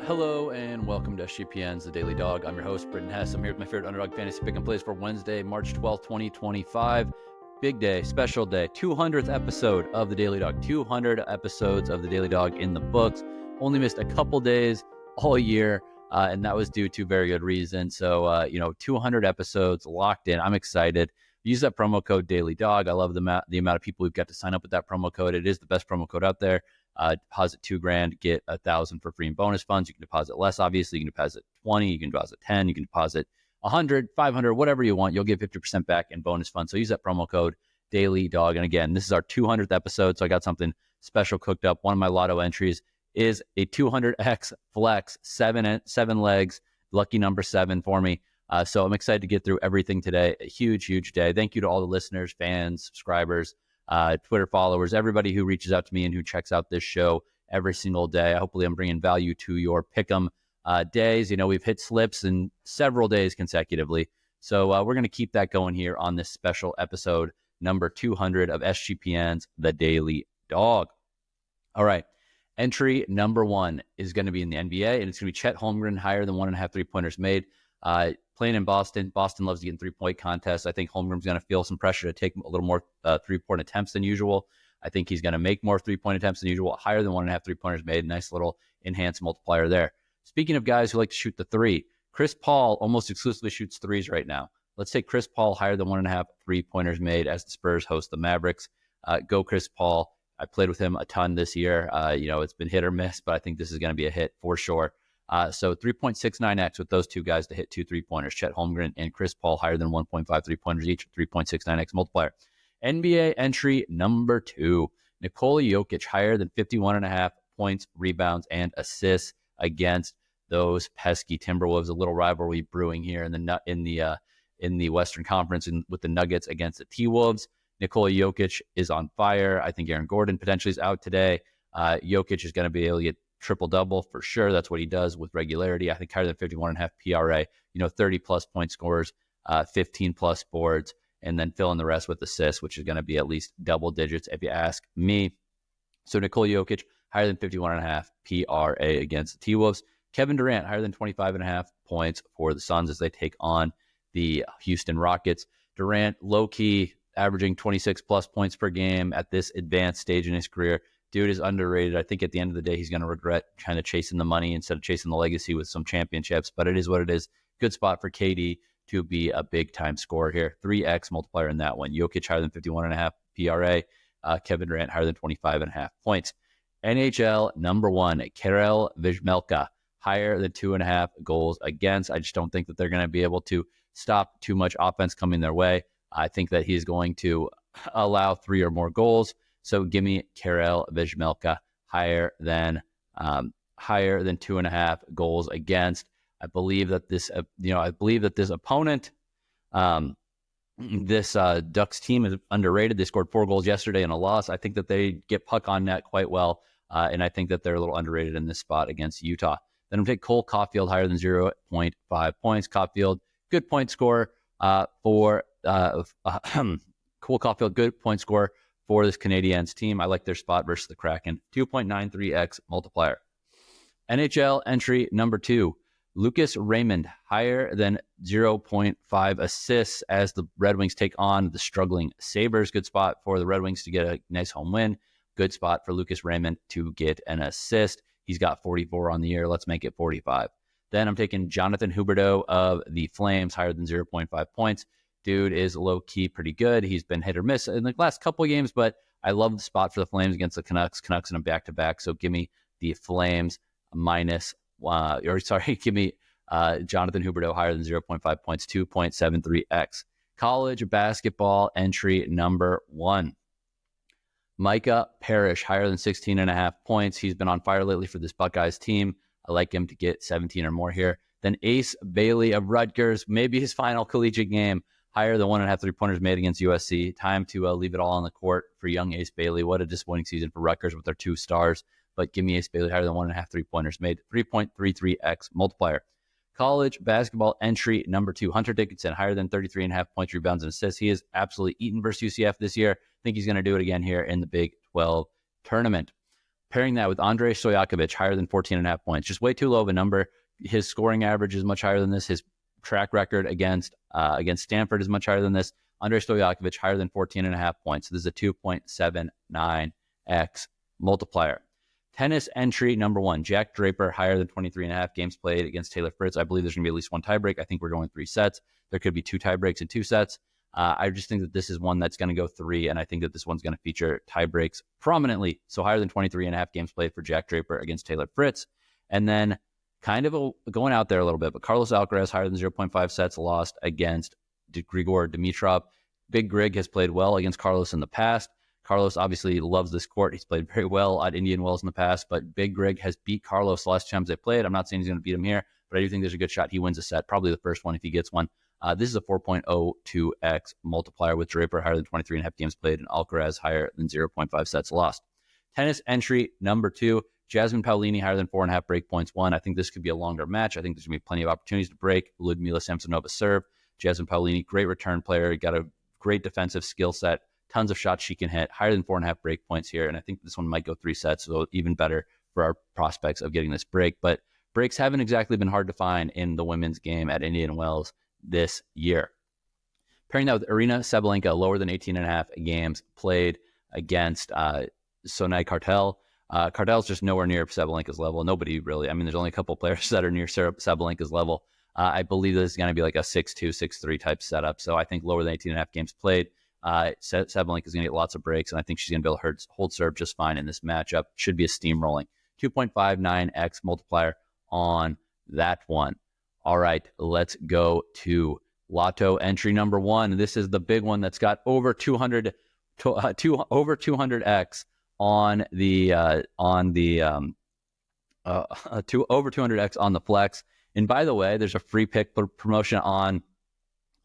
Hello and welcome to SGPN's The Daily Dog. I'm your host, Britton Hess. I'm here with my favorite Underdog fantasy pick and plays for Wednesday, March 12th, 2025. Big day, special day, 200th episode of The Daily Dog. 200 episodes of The Daily Dog in the books. Only missed a couple days all year, and that was due to very good reason. So, 200 episodes locked in. I'm excited. Use that promo code Daily Dog. I love the amount of people we've got to sign up with that promo code. It is the best promo code out there. Deposit $2,000, get $1,000 for free in bonus funds. You can deposit less, obviously. You can deposit 20, you can deposit 10, you can deposit 100, 500, whatever you want. You'll get 50% back in bonus funds. So use that promo code Daily Dog. And again, this is our 200th episode, so I got something special cooked up. One of my Lotto entries is a 200x flex, seven legs, lucky number 7 for me. So I'm excited to get through everything today. A huge, huge day. Thank you to all the listeners, fans, subscribers, Twitter followers, everybody who reaches out to me and who checks out this show every single day. Hopefully I'm bringing value to your pick'em days. We've hit slips in several days consecutively. So we're going to keep that going here on this special episode, number 200 of SGPN's The Daily Dog. All right. Entry number 1 is going to be in the NBA, and it's going to be Chet Holmgren, higher than 1.5 3-pointers made. Playing in Boston. Boston loves to get in 3-point contests. I think Holmgren's going to feel some pressure to take a little more 3-point attempts than usual. I think he's going to make more 3-point attempts than usual, higher than 1.5 3-pointers made. Nice little enhanced multiplier there. Speaking of guys who like to shoot the 3, Chris Paul almost exclusively shoots 3s right now. Let's take Chris Paul higher than 1.5 3-pointers made as the Spurs host the Mavericks. Go Chris Paul. I played with him a ton this year. It's been hit or miss, but I think this is going to be a hit for sure. So 3.69x with those two guys to hit 2 3-pointers, Chet Holmgren and Chris Paul, higher than 1.5 3-pointers each, 3.69x multiplier. NBA entry number 2, Nikola Jokic, higher than 51.5 points, rebounds, and assists against those pesky Timberwolves. A little rivalry brewing here in the Western Conference with the Nuggets against the T-Wolves. Nikola Jokic is on fire. I think Aaron Gordon potentially is out today. Jokic is going to be able to get triple-double for sure. That's what he does with regularity. I think higher than 51.5 PRA, 30-plus point scores, 15-plus boards, and then fill in the rest with assists, which is going to be at least double digits if you ask me. So Nikola Jokic, higher than 51.5 PRA against the T-Wolves. Kevin Durant, higher than 25.5 points for the Suns as they take on the Houston Rockets. Durant, low-key, averaging 26-plus points per game at this advanced stage in his career. Dude is underrated. I think at the end of the day, he's going to regret kind of chasing the money instead of chasing the legacy with some championships, but it is what it is. Good spot for KD to be a big-time scorer here. 3x multiplier in that one. Jokic higher than 51.5 PRA. Kevin Durant higher than 25.5 points. NHL number 1, Karel Vejmelka, higher than 2.5 goals against. I just don't think that they're going to be able to stop too much offense coming their way. I think that he's going to allow 3 or more goals. So give me Karel Vejmelka higher than 2.5 goals against. I believe that this opponent, this Ducks team is underrated. They scored 4 goals yesterday in a loss. I think that they get puck on net quite well, and I think that they're a little underrated in this spot against Utah. Then I'm going to take Cole Caufiled higher than 0.5 points. Caufiled, good point scorer for Cole Caufiled, good point scorer for this Canadiens team. I like their spot versus the Kraken. 2.93x multiplier. NHL entry number 2, Lucas Raymond, higher than 0.5 assists as the Red Wings take on the struggling Sabres. Good spot for the Red Wings to get a nice home win. Good spot for Lucas Raymond to get an assist. He's got 44 on the year. Let's make it 45. Then I'm taking Jonathan Huberdeau of the Flames, higher than 0.5 points. Dude is low-key pretty good. He's been hit or miss in the last couple of games, but I love the spot for the Flames against the Canucks. Canucks in a back-to-back, so give me the Flames give me Jonathan Huberdeau higher than 0.5 points, 2.73x. College basketball entry number 1. Micah Parrish, higher than 16.5 points. He's been on fire lately for this Buckeyes team. I like him to get 17 or more here. Then Ace Bailey of Rutgers, maybe his final collegiate game, higher than 1.5 3-pointers made against USC. Time to leave it all on the court for young Ace Bailey. What a disappointing season for Rutgers with their 2 stars. But give me Ace Bailey higher than 1.5 3-pointers made. 3.33x multiplier. College basketball entry number 2, Hunter Dickinson, higher than 33.5 points, rebounds, and assists. He is absolutely eaten versus UCF this year. I think he's going to do it again here in the Big 12 tournament. Pairing that with Andrej Stojakovic, higher than 14.5 points. Just way too low of a number. His scoring average is much higher than this. His track record against Stanford is much higher than this. Andrej Stojakovic, higher than 14.5 points. So this is a 2.79x multiplier. Tennis entry number 1, Jack Draper, higher than 23.5 games played against Taylor Fritz. I believe there's going to be at least one tiebreak. I think we're going 3 sets. There could be 2 tiebreaks in 2 sets. I just think that this is one that's going to go 3, and I think that this one's going to feature tiebreaks prominently. So higher than 23.5 games played for Jack Draper against Taylor Fritz. And then kind of going out there a little bit, but Carlos Alcaraz, higher than 0.5 sets lost against Grigor Dimitrov. Big Grig has played well against Carlos in the past. Carlos obviously loves this court. He's played very well at Indian Wells in the past, but Big Grig has beat Carlos the last times they played. I'm not saying he's going to beat him here, but I do think there's a good shot he wins a set, probably the first one if he gets one. This is a 4.02x multiplier with Draper higher than 23.5 games played and Alcaraz higher than 0.5 sets lost. Tennis entry number 2, Jasmine Paolini higher than 4.5 break points won. I think this could be a longer match. I think there's going to be plenty of opportunities to break. Ludmila Samsonova serve. Jasmine Paolini, great return player. Got a great defensive skill set. Tons of shots she can hit. Higher than 4.5 break points here. And I think this one might go 3 sets, so even better for our prospects of getting this break. But breaks haven't exactly been hard to find in the women's game at Indian Wells this year. Pairing that with Arina Sabalenka, lower than 18.5 games played against Sonai Karel. Karel's just nowhere near Sabalenka's level. Nobody really. I mean, there's only a couple players that are near Sabalenka's level. I believe this is going to be like a 6-2, 6-3 type setup. So I think lower than 18.5 games played. Sabalenka is going to get lots of breaks, and I think she's going to be able to hold serve just fine in this matchup. Should be a steamrolling. 2.59x multiplier on that one. All right, let's go to Lotto entry number 1. This is the big one that's got over 200x on the over 200x on the flex. And by the way, there's a free pick promotion on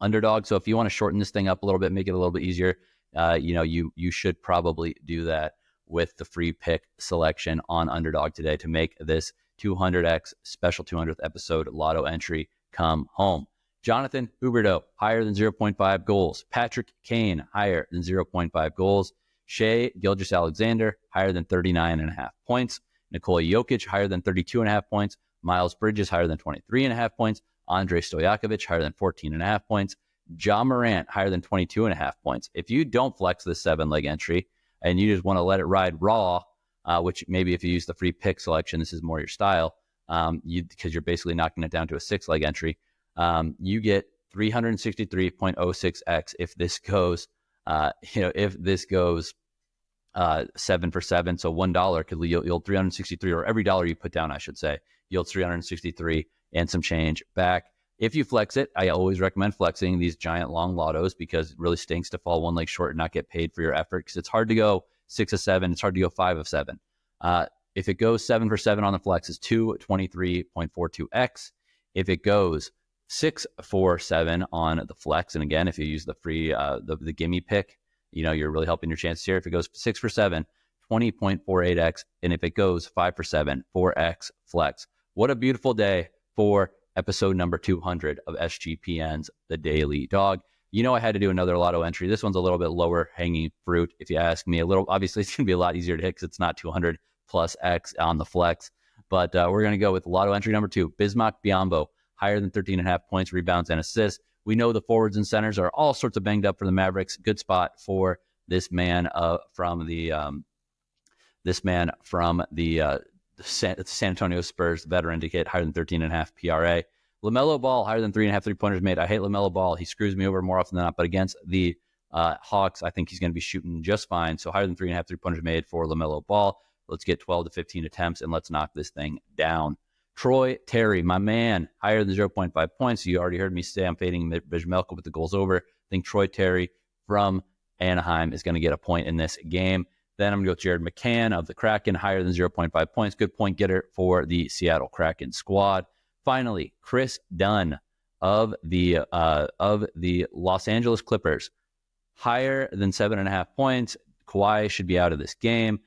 Underdog. So if you want to shorten this thing up a little bit, make it a little bit easier, you should probably do that with the free pick selection on Underdog today to make this 200x special 200th episode Lotto entry come home. Jonathan Huberdeau, higher than 0.5 goals. Patrick Kane, higher than 0.5 goals. Shea Gilgeous-Alexander, higher than 39.5 points. Nikola Jokic, higher than 32.5 points. Miles Bridges, higher than 23.5 points. Andrej Stojakovic, higher than 14.5 points. Ja Morant, higher than 22.5 points. If you don't flex this 7-leg entry and you just want to let it ride raw, which maybe if you use the free pick selection, this is more your style, because you're basically knocking it down to a 6-leg entry, you get 363.06x if this goes, 7 for 7. So $1 could yield 363, or every dollar you put down, I should say, yields 363 and some change back. If you flex it, I always recommend flexing these giant long lottos because it really stinks to fall 1 leg short and not get paid for your effort, because it's hard to go 6 of 7. It's hard to go 5 of 7. If it goes 7 for 7 on the flex, it's 223.42x. If it goes 6 for 7 on the flex, and again, if you use the free, the gimme pick, you're really helping your chances here. If it goes 6 for 7, 20.48x. And if it goes 5 for 7, 4x flex. What a beautiful day for episode number 200 of SGPN's The Daily Dog. I had to do another Lotto entry. This one's a little bit lower hanging fruit, if you ask me. Obviously, it's going to be a lot easier to hit because it's not 200 plus X on the flex. But we're going to go with Lotto entry number 2, Bismack Biyombo, higher than 13.5 points, rebounds, and assists. We know the forwards and centers are all sorts of banged up for the Mavericks. Good spot for this man from the San Antonio Spurs veteran to get higher than 13.5 PRA. LaMelo Ball, higher than 3.5 3-pointers made. I hate LaMelo Ball. He screws me over more often than not, but against the Hawks, I think he's going to be shooting just fine. So higher than 3.5 3-pointers made for LaMelo Ball. Let's get 12 to 15 attempts, and let's knock this thing down. Troy Terry, my man, higher than 0.5 points. You already heard me say I'm fading Vejmelka with the goals over. I think Troy Terry from Anaheim is going to get a point in this game. Then I'm going to go with Jared McCann of the Kraken, higher than 0.5 points. Good point getter for the Seattle Kraken squad. Finally, Chris Dunn of the Los Angeles Clippers, higher than 7.5 points. Kawhi should be out of this game.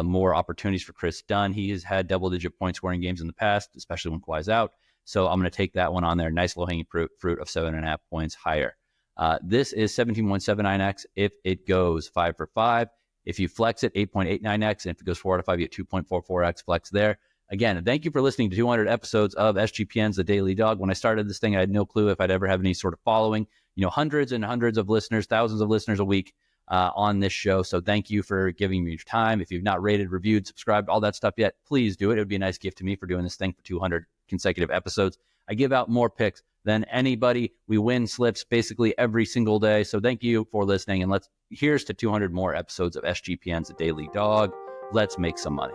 More opportunities for Chris Dunn. He has had double-digit point scoring games in the past, especially when Kawhi's out. So I'm going to take that one on there. Nice low-hanging fruit of 7.5 points higher. This is 17.79x if it goes 5 for 5. If you flex it, 8.89x, and if it goes 4 out of 5, you get 2.44x flex there. Again, thank you for listening to 200 episodes of SGPN's The Daily Dog. When I started this thing, I had no clue if I'd ever have any sort of following. Hundreds and hundreds of listeners, thousands of listeners a week on this show. So thank you for giving me your time. If you've not rated, reviewed, subscribed, all that stuff yet, please do it. It would be a nice gift to me for doing this thing for 200 consecutive episodes. I give out more picks than anybody. We win slips basically every single day. So thank you for listening. And here's to 200 more episodes of SGPN's The Daily Dog. Let's make some money.